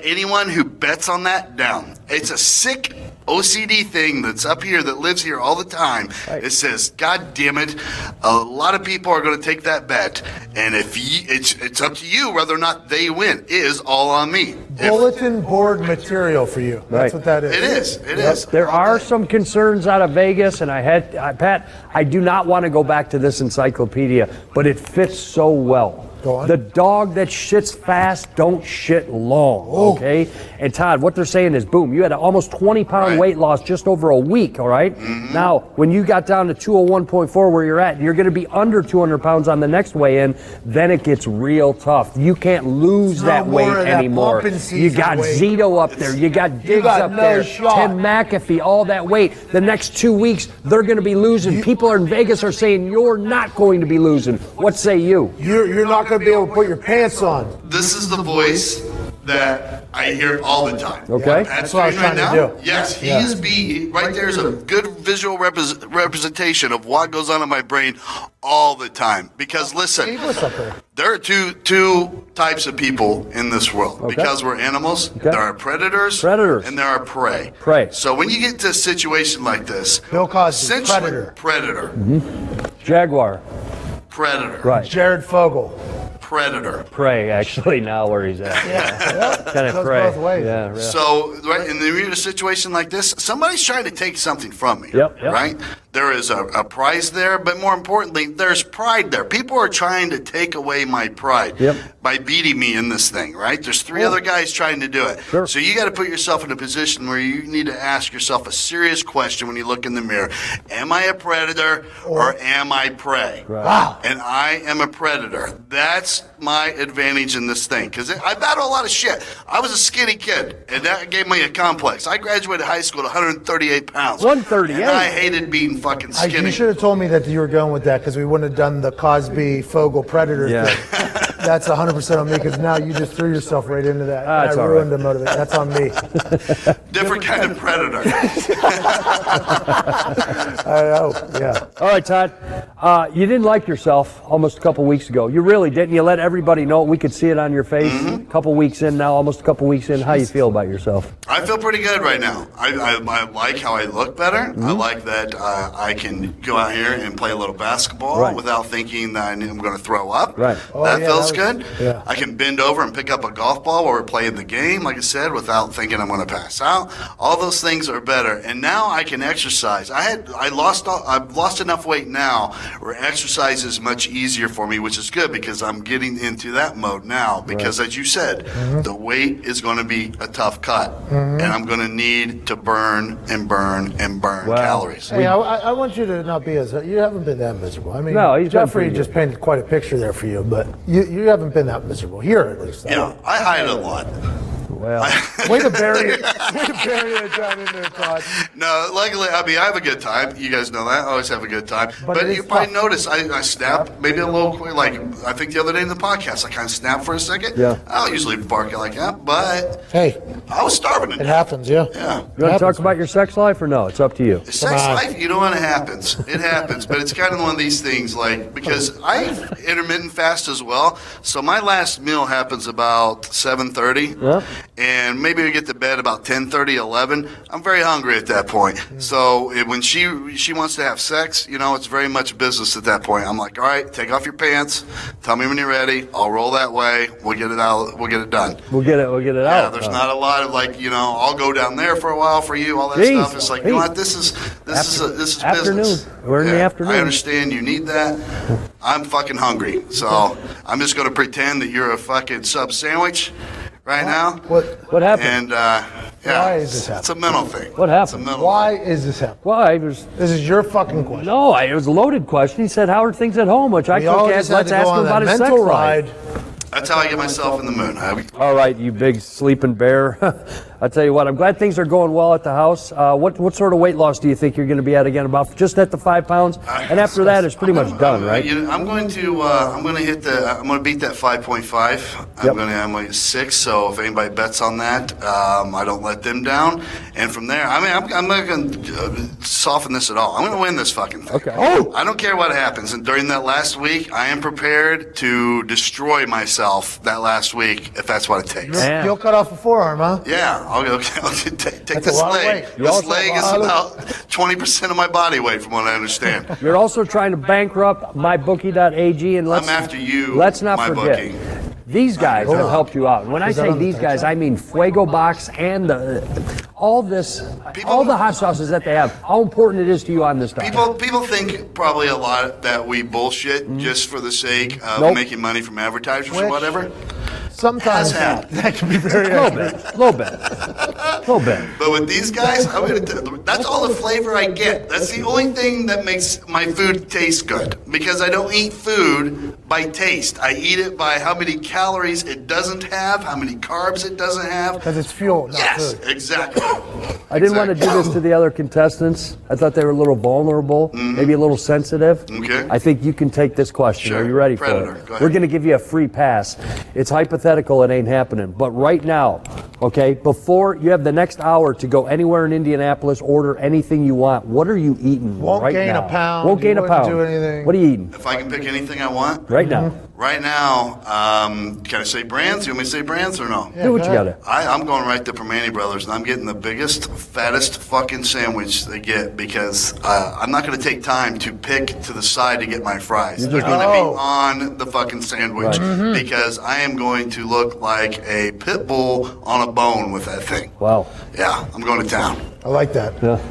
anyone who bets on that down. It's a sick OCD thing that's up here that lives here all the time. Right. It says, God damn it, a lot of people are going to take that bet, and if it's up to you whether or not they win. It is all on me. Bulletin board material for you. That's what that is. It is. There are some concerns out of Vegas, and Pat, I do not want to go back to this encyclopedia, but it fits so well. Go on. The dog that shits fast don't shit long, okay? And Todd, what they're saying is, boom, you had an almost 20-pound weight loss just over a week, all right? Mm-hmm. Now, when you got down to 201.4 where you're at, you're going to be under 200 pounds on the next weigh-in, then it gets real tough. You can't lose that weight anymore. You got Zito up there. You got Diggs up there. Tim McAfee, all that weight. The next 2 weeks, they're going to be losing. People in Vegas are saying you're not going to be losing. What say you? You're not going to be able to put your pants on. This is the voice that I hear all the time. Okay. That's what I was trying to do. Yes, right there's a good visual representation of what goes on in my brain all the time. Because listen, there are two types of people in this world. Okay. Because we're animals, there are predators, and there are prey. So when you get to a situation like this, Bill Cosby, predator. Mm-hmm. Jaguar. Predator. Right. Jared Fogle. Predator. Prey, actually, now where he's at. Kind of prey. Both ways. Yeah. So, and when you're in a situation like this, somebody's trying to take something from me. Yep. Right? There is a prize there, but more importantly, there's pride there. People are trying to take away my pride by beating me in this thing, right? There's 3 other guys trying to do it. Sure. So you got to put yourself in a position where you need to ask yourself a serious question when you look in the mirror. Am I a predator or am I prey? Right. Wow. And I am a predator. That's my advantage in this thing because I battle a lot of shit. I was a skinny kid, and that gave me a complex. I graduated high school at 138 pounds. 138? And I hated being fucking skinny. You should have told me that you were going with that because we wouldn't have done the Cosby Fogle Predator thing. That's 100% on me because now you just threw yourself right into that. That's I ruined the motivation. That's on me. Different kind of predator. I know, yeah. All right, Todd. You didn't like yourself almost a couple weeks ago. You really didn't. You let everybody know. We could see it on your face. Mm-hmm. A couple weeks in now, almost a couple weeks in. How you feel about yourself? I feel pretty good right now. I like how I look better. Mm-hmm. I like that I can go out here and play a little basketball without thinking that I'm going to throw up. Right. That feels good. Yeah. I can bend over and pick up a golf ball while we're playing the game, like I said, without thinking I'm going to pass out. All those things are better. And now I can exercise. I've lost enough weight now where exercise is much easier for me, which is good because I'm getting into that mode now. Because as you said, the weight is going to be a tough cut, and I'm going to need to burn and burn and burn calories. Hey, I want you to not be you haven't been that miserable. I mean, No, he's Jeffrey just painted quite a picture there for you, but you haven't been that miserable here, at least. Yeah, I hide a lot. Well, way to bury it down in there, Todd. No, luckily, I mean, I have a good time. You guys know that. I always have a good time. But But it you is probably tough. notice I snap maybe a little quick. Like, I think the other day in the podcast, I kind of snapped for a second. Yeah. I don't usually bark like that, but Hey, I was starving to it death. happens, yeah. Yeah. you want to talk about your sex life or no? It's up to you. Sex on. life, you know what, it happens. It happens, but it's kind of one of these things, like, because I intermittent fast as well, so my last meal happens about 7:30, and maybe I get to bed about 10:30, 11. I'm very hungry at that point. So when she wants to have sex, you know, it's very much business at that point. I'm like, all right, take off your pants, tell me when you're ready, I'll roll that way, we'll get it out, we'll get it done. We'll get it Yeah, out. there's not a lot of like, you know, I'll go down there for a while for you, all that Jeez, stuff. It's like, you know what, this is afternoon. business. We're in the afternoon. I understand you need that. I'm fucking hungry, so I'm just going to pretend that you're a fucking sub sandwich right now. What happened? And yeah, Why is this it's a mental thing. What happened? It's a mental Why is this happening? Why? There's This is your fucking question. no. It was a loaded question. He said, "How are things at home?" Which I We all took just as, had "Let's to ask go him on about that his sex mental life." ride. That's how I get myself in the mood. All right, you big sleeping bear. I tell you what, I'm glad things are going well at the house. What sort of weight loss do you think you're going to be at again? About just at the 5 pounds, and after that, it's pretty much done, right? I'm going to beat that 5.5. I'm going to 6. So if anybody bets on that, I don't let them down. And from there, I mean, I'm not going to soften this at all. I'm going to win this fucking thing. Okay. Oh! I don't care what happens. And during that last week, I am prepared to destroy myself that last week if that's what it takes. Man. You'll cut off a forearm, huh? Yeah, I'll take That's this a lot of leg. weight. You This also leg is have a about 20% of my body weight, from what I understand. You're also trying to bankrupt mybookie.ag, and I'm after you, Let's not my forget. bookie. These guys have helped you out. And when I Is that say on the these text guys, line? I mean Fuego Box and all the hot sauces that they have. How important it is to you on this diet. People think probably a lot that we bullshit just for the sake of Nope. making money from advertisers or Which- whatever. Sometimes Has happened. that can be very A little bit. But with these guys, that's all the flavor I get. That's the only thing that makes my food taste good. Because I don't eat food by taste. I eat it by how many calories it doesn't have, how many carbs it doesn't have. because it's fuel, not Yes, food. exactly. I didn't want to do this to the other contestants. I thought they were a little vulnerable, maybe a little sensitive. Okay. I think you can take this question. Sure. Are you ready Predator. for Go it? ahead. We're going to give you a free pass. It's hypothetical. It ain't happening. But right now, okay, before you have the next hour to go anywhere in Indianapolis, order anything you want. What are you eating Won't right gain now? a pound. Won't gain You a wouldn't pound. do anything. What are you eating If I can pick anything I want, right now? right now, can I say brands? You want me to say brands or no? Do what you got to. I'm going right to Permane Brothers, and I'm getting the biggest, fattest fucking sandwich they get because I'm not going to take time to pick to the side to get my fries. They're going to be on the fucking sandwich because I am going to look like a pit bull on a bone with that thing. Wow. Yeah, I'm going to town. I like that. Yeah.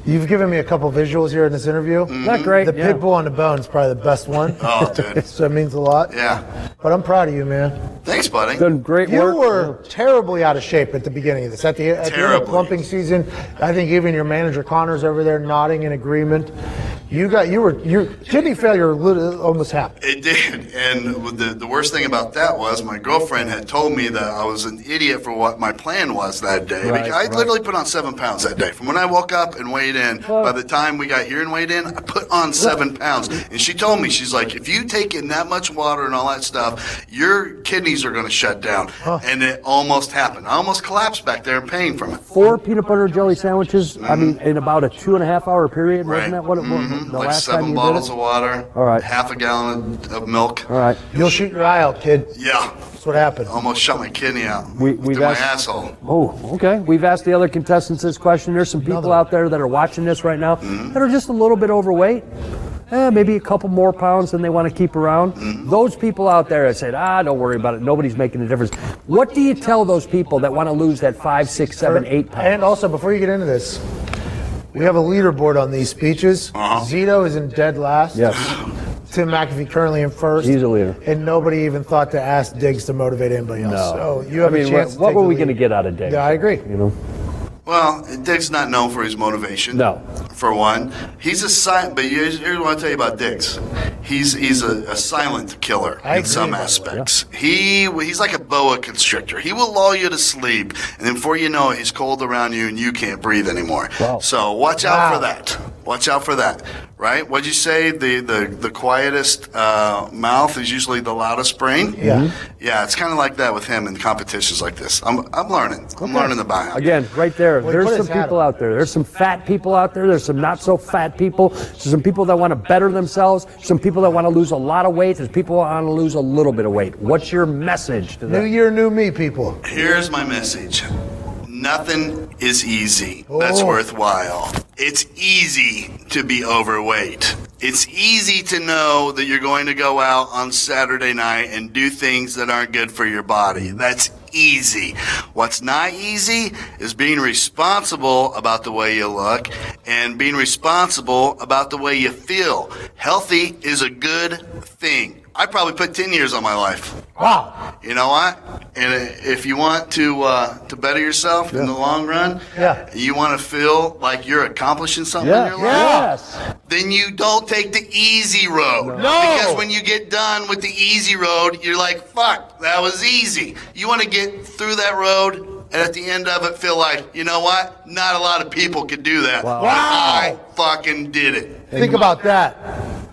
You've given me a couple visuals here in this interview. Not great. The pit bull on the bone is probably the best one. Oh, dude. So it means a lot. Yeah. But I'm proud of you, man. Thanks, buddy. Done great You work. were terribly out of shape at the beginning of this. At the end of Terribly. plumping season, I think even your manager Connor's over there nodding in agreement. Your kidney failure almost happened. It did, and the worst thing about that was my girlfriend had told me that I was an idiot for what my plan was that day. Right, Because I literally put on 7 pounds that day. From when I woke up and weighed in, by the time we got here and weighed in, I put on 7 pounds. And she told me, she's like, if you take in that much water and all that stuff, your kidneys are going to shut down. And it almost happened. I almost collapsed back there in pain from it. 4 peanut butter and jelly sandwiches. I mean, in about a 2.5 hour period. Wasn't that what it was? The Like last 7 time you bottles did of it? water, All right. half a gallon of milk. All right. You'll shoot your eye out, kid. Yeah, That's what happened. almost shut my kidney out. We've through my asked- asshole. Oh, okay. We've asked the other contestants this question. There's some people out there that are watching this right now that are just a little bit overweight. Maybe a couple more pounds than they want to keep around. Those people out there that said, don't worry about it. Nobody's making a difference. What do you tell those people that want to lose that 5, 6, 7, 8 pounds? And also, before you get into this, We have a leaderboard on these speeches. Zito is in dead last. Yes. Tim McAfee currently in first. He's a leader. And nobody even thought to ask Diggs to motivate anybody else. No. So you have a chance to what take were the we lead. going to get out of Diggs? Yeah, I agree. You know? Well, Diggs not known for his motivation. No. For one, he's a silent. But here's what I want to tell you about Diggs. He's a silent killer I in agree, some by the way. aspects. He's like a boa constrictor. He will lull you to sleep, and then before you know it, he's cold around you, and you can't breathe anymore. Wow. So watch out for that. Watch out for that. Right? What'd you say? The quietest mouth is usually the loudest brain. Yeah. Yeah, it's kind of like that with him in competitions like this. I'm learning. I'm learning about him. Again, right there. Well, There's put some his hat people on. out there. There's some fat people out there. There's some not so fat people. There's some people that want to better themselves. Some people that want to lose a lot of weight. There's people that want to lose a little bit of weight. What's your message to New them? year, new me, people. Here's my message. Nothing is easy that's Oh. worthwhile. It's easy to be overweight. It's easy to know that you're going to go out on Saturday night and do things that aren't good for your body. That's easy. What's not easy is being responsible about the way you look and being responsible about the way you feel. Healthy is a good thing. I probably put 10 years on my life. Wow. You know what? And if you want to better yourself in the long run, Yeah. you want to feel like you're accomplishing something Yeah. in your life, Yes. then you don't take the easy road. No. Because when you get done with the easy road, you're like, fuck, that was easy. You want to get through that road and at the end of it feel like, you know what? Not a lot of people could do that. Wow. But I fucking did it. Think about that.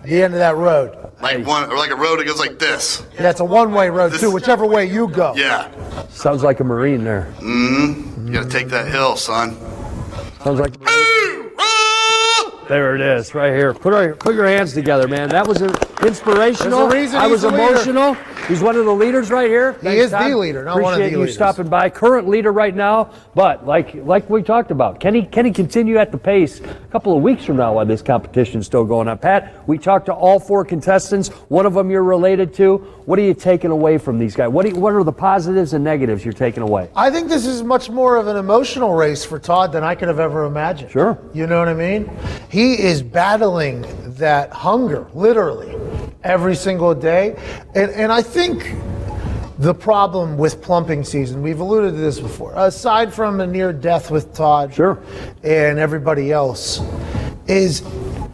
The end of that road. Like a road that goes like this. Yeah, it's a one-way road, too, whichever way you go. Yeah. Sounds like a Marine there. You gotta take that hill, son. Sounds like. There it is, right here. Put your hands together, man. That was inspirational. There's a reason I was he's the leader. emotional. He's one of the leaders right here. Thanks, is the Todd. leader, not one of the Appreciate you leaders. stopping by. Current leader right now, but like we talked about, can he continue at the pace a couple of weeks from now while this competition's still going on? Pat, we talked to all 4 contestants. One of them you're related to. What are you taking away from these guys? What are the positives and negatives you're taking away? I think this is much more of an emotional race for Todd than I could have ever imagined. Sure. You know what I mean? He is battling that hunger, literally, every single day. And I think the problem with plumping season, we've alluded to this before, aside from a near death with Todd Sure. and everybody else, is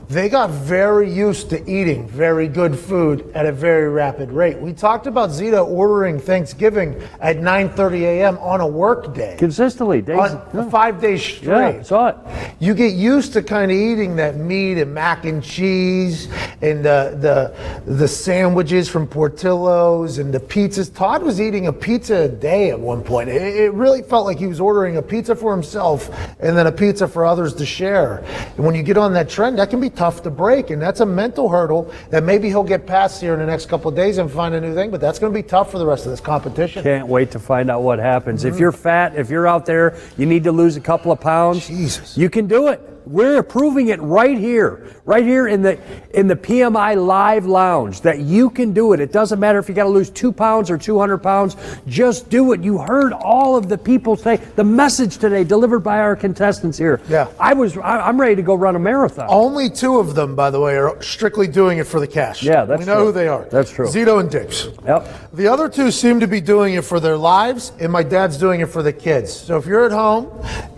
they got very used to eating very good food at a very rapid rate. We talked about Zito ordering Thanksgiving at 9:30 a.m. on a work day. Consistently, days. On 5 days straight. Yeah, I saw it. You get used to kind of eating that meat and mac and cheese and the sandwiches from Portillo's and the pizzas. Todd was eating a pizza a day at one point. It really felt like he was ordering a pizza for himself and then a pizza for others to share. And when you get on that trend, that can be tough to break, and that's a mental hurdle that maybe he'll get past here in the next couple of days and find a new thing, but that's going to be tough for the rest of this competition. Can't wait to find out what happens. If you're fat, if you're out there, you need to lose a couple of pounds. Jesus. You can do it. We're proving it right here in the PMI Live Lounge that you can do it. It doesn't matter if you got to lose 2 pounds or 200 pounds. Just do it. You heard all of the people say the message today delivered by our contestants here. Yeah. I'm ready to go run a marathon. Only 2 of them, by the way, are strictly doing it for the cash. Yeah, that's We know true. who they are. That's true. Zito and Diggs. Yep. The other 2 seem to be doing it for their lives, and my dad's doing it for the kids. So if you're at home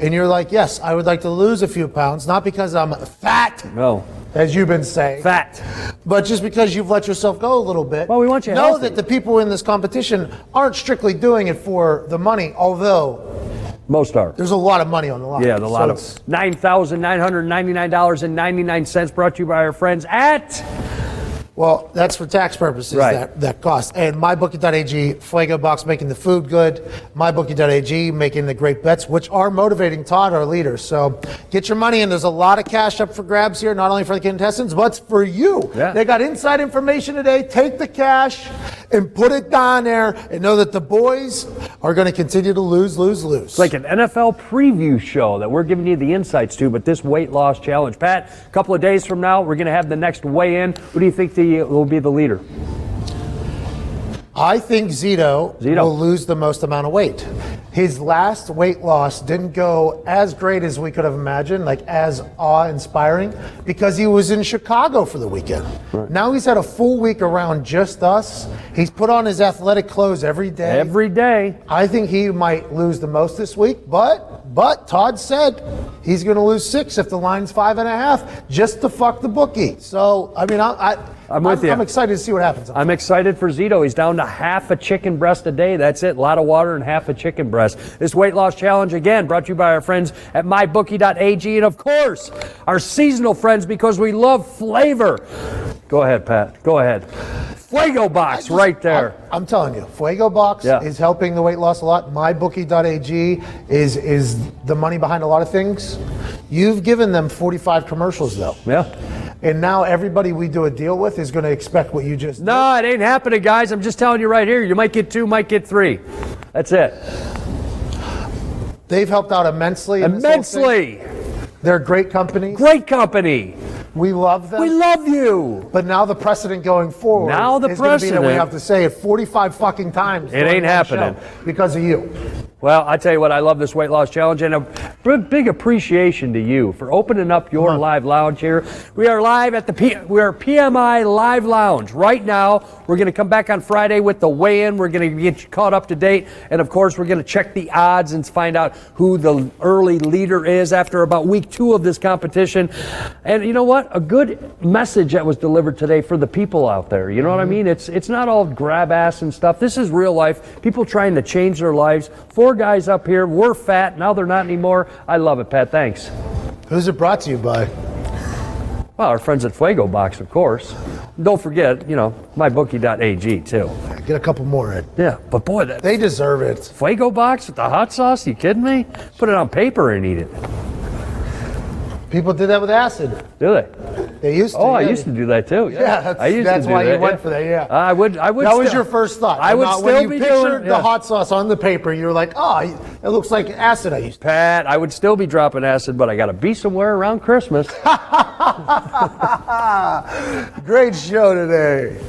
and you're like, yes, I would like to lose a few pounds, not because I'm fat, No. as you've been saying, Fat. but just because you've let yourself go a little bit. Well, we want you know healthy. that the people in this competition aren't strictly doing it for the money, although Most are. there's a lot of money on the line. Yeah, a lot So of it's- $9,999.99 brought to you by our friends at. Well, that's for tax purposes, Right. that cost. And MyBookie.ag, Fuego Box making the food good, MyBookie.ag making the great bets, which are motivating Todd, our leader. So get your money in. There's a lot of cash up for grabs here, not only for the contestants, but for you. Yeah. They got inside information today. Take the cash and put it down there and know that the boys are going to continue to lose. It's like an NFL preview show that we're giving you the insights to, but this weight loss challenge. Pat, a couple of days from now, we're going to have the next weigh-in. Who do you think will be the leader? I think Zito will lose the most amount of weight. His last weight loss didn't go as great as we could have imagined, like as awe-inspiring, because he was in Chicago for the weekend. Right. Now he's had a full week around just us. He's put on his athletic clothes every day. Every day. I think he might lose the most this week, but Todd said he's going to lose 6 if the line's 5.5, just to fuck the bookie. So, I mean, I'm with you. I'm excited to see what happens. I'm excited for Zito. He's down to half a chicken breast a day. That's it. A lot of water and half a chicken breast. This weight loss challenge, again, brought to you by our friends at mybookie.ag and, of course, our seasonal friends, because we love flavor. Go ahead, Pat. Go ahead. Fuego Box right there. I'm telling you, Fuego Box is helping the weight loss a lot. MyBookie.ag is the money behind a lot of things. You've given them 45 commercials, though. Yeah. And now everybody we do a deal with is going to expect what you just did. No, it ain't happening, guys. I'm just telling you right here. You might get 2, might get 3. That's it. They've helped out immensely. Immensely. They're great companies. Great company. We love them. We love you. But now the precedent going forward is going to be that we have to say it 45 fucking times. It ain't happening. Because of you. Well, I tell you what, I love this weight loss challenge, and a big appreciation to you for opening up your live lounge here. We are live at we are PMI Live Lounge right now. We're going to come back on Friday with the weigh-in. We're going to get you caught up to date, and of course, we're going to check the odds and find out who the early leader is after about week 2 of this competition. And you know what? A good message that was delivered today for the people out there. You know what I mean? It's not all grab ass and stuff. This is real life. People trying to change their lives. 4 guys up here were fat. Now they're not anymore. I love it, Pat. Thanks. Who's it brought to you by? Well, our friends at Fuego Box, of course. Don't forget, mybookie.ag too. Get a couple more in. Yeah, but boy, they deserve it. Fuego Box with the hot sauce? You kidding me? Put it on paper and eat it. People did that with acid. Do they? They used to. Oh, I used to do that too. Yeah, that's why you went for that. Yeah, I would. That was your first thought. I would still when you be pictured doing the hot sauce on the paper, you were like, "Oh, it looks like acid." I used to. Pat, I would still be dropping acid, but I got to be somewhere around Christmas. Great show today.